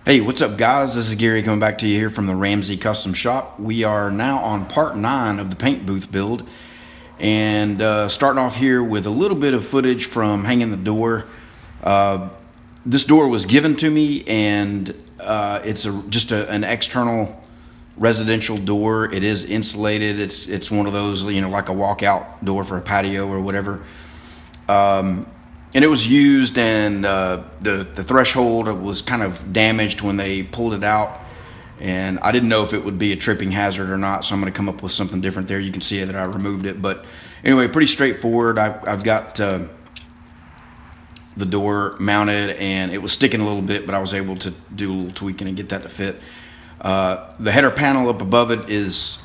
Hey, what's up, guys? This is Gary coming back to you here from the Ramsey Custom Shop. We are now on part 9 of the paint booth build, and starting off here with a little bit of footage from hanging the door. This door was given to me, and it's just an external residential door. It is insulated. It's one of those, like a walkout door for a patio or whatever. And it was used, and the threshold was kind of damaged when they pulled it out, and I didn't know if it would be a tripping hazard or not, so I'm going to come up with something different there. You can see that I removed it, but anyway, pretty straightforward. I've got the door mounted, and it was sticking a little bit, but I was able to do a little tweaking and get that to fit. The header panel up above it is,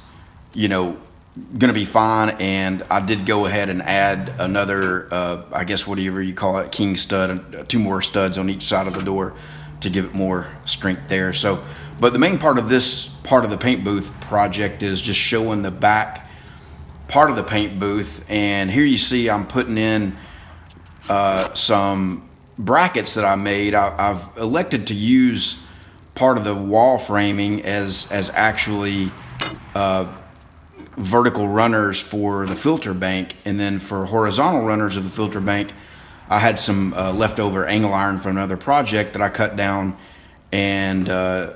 gonna be fine, and I did go ahead and add another I guess whatever you call it, king stud, 2 more studs on each side of the door to give it more strength there. So, but the main part of this part of the paint booth project is just showing the back part of the paint booth. And here you see I'm putting in some brackets that I made. I've elected to use part of the wall framing as actually vertical runners for the filter bank, and then for horizontal runners of the filter bank, I had some leftover angle iron from another project that I cut down and am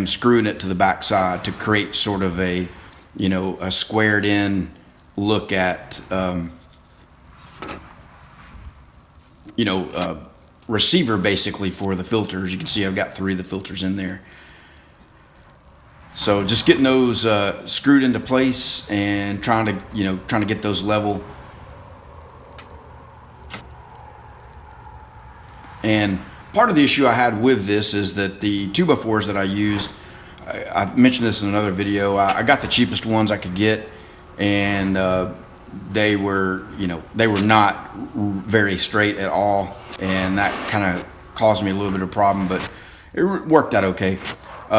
screwing it to the back side to create sort of a squared in look at receiver basically for the filters. You can see I've got 3 of the filters in there. So just getting those screwed into place and trying to get those level. And part of the issue I had with this is that the 2x4s that I used, I mentioned this in another video, I got the cheapest ones I could get, and they were not very straight at all, and that kind of caused me a little bit of problem, but it worked out okay.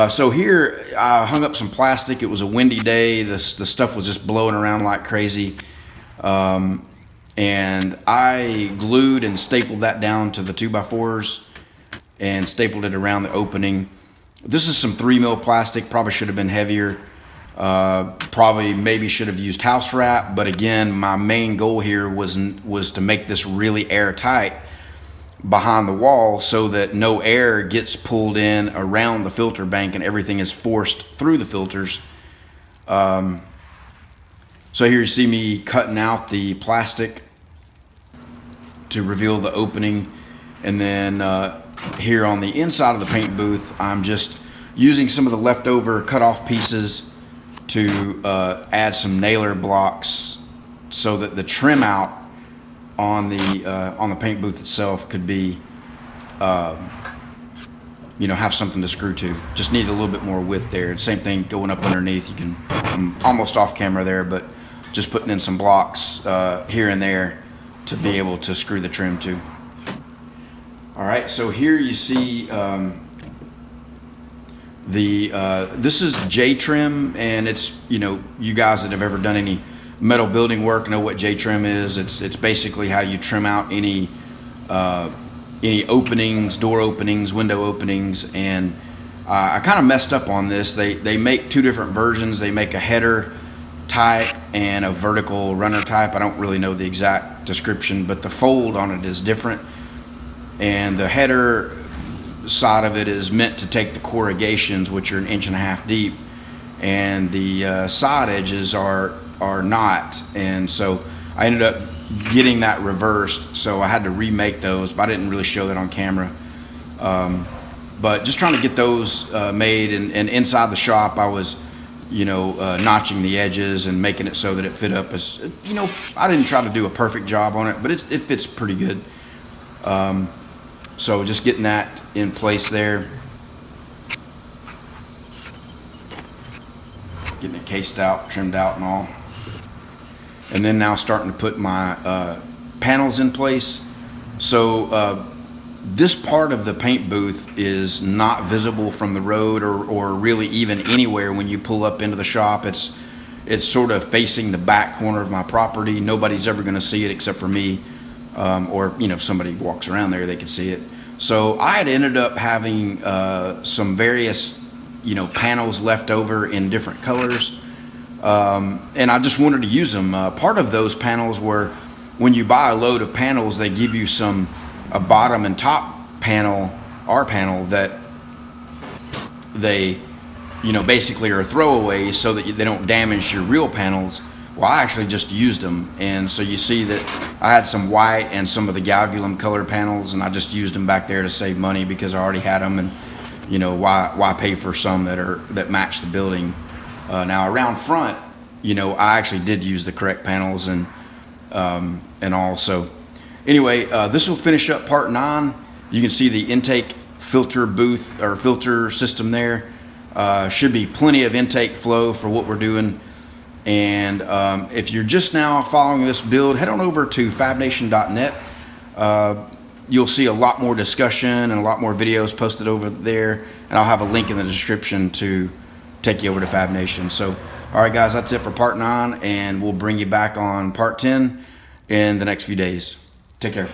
So here I hung up some plastic. It was a windy day. The stuff was just blowing around like crazy. And I glued and stapled that down to the 2x4s and stapled it around the opening. This is some 3mm plastic, probably should have been heavier. Maybe should have used house wrap, but again, my main goal here was to make this really airtight behind the wall so that no air gets pulled in around the filter bank and everything is forced through the filters. So here you see me cutting out the plastic to reveal the opening, and then here on the inside of the paint booth, I'm just using some of the leftover cut off pieces to add some nailer blocks so that the trim out on the paint booth itself could be have something to screw to. Just need a little bit more width there. Same thing going up underneath. I'm almost off camera there, but just putting in some blocks here and there to be able to screw the trim to. All right, so here you see this is J-trim, and it's you guys that have ever done any metal building work know what J-trim is. It's basically how you trim out any openings, door openings, window openings. And I kind of messed up on this. They make 2 different versions. They make a header type and a vertical runner type. I don't really know the exact description, but the fold on it is different. And the header side of it is meant to take the corrugations, which are 1.5 inches deep, and the side edges are not. And so I ended up getting that reversed, so I had to remake those, but I didn't really show that on camera. But just trying to get those made, and inside the shop I was notching the edges and making it so that it fit up as I didn't try to do a perfect job on it, but it fits pretty good. So just getting that in place there, getting it cased out, trimmed out and all. And then now starting to put my panels in place. So this part of the paint booth is not visible from the road or really even anywhere when you pull up into the shop. It's sort of facing the back corner of my property. Nobody's ever going to see it except for me. Or if somebody walks around there, they can see it. So I had ended up having some various, panels left over in different colors, and I just wanted to use them. Part of those panels were when you buy a load of panels, they give you a bottom and top panel, R panel, that they, basically are throwaways so that they don't damage your real panels. Well, I actually just used them, and so you see that I had some white and some of the galvanum color panels, and I just used them back there to save money because I already had them, and why pay for some that match the building. Now around front, I actually did use the correct panels and all. So anyway, this will finish up part 9. You can see the intake filter booth or filter system there. Should be plenty of intake flow for what we're doing. And if you're just now following this build, head on over to fabnation.net. You'll see a lot more discussion and a lot more videos posted over there, and I'll have a link in the description to take you over to Fab Nation. So all right guys, that's it for part 9, and we'll bring you back on part 10 in the next few days. Take care.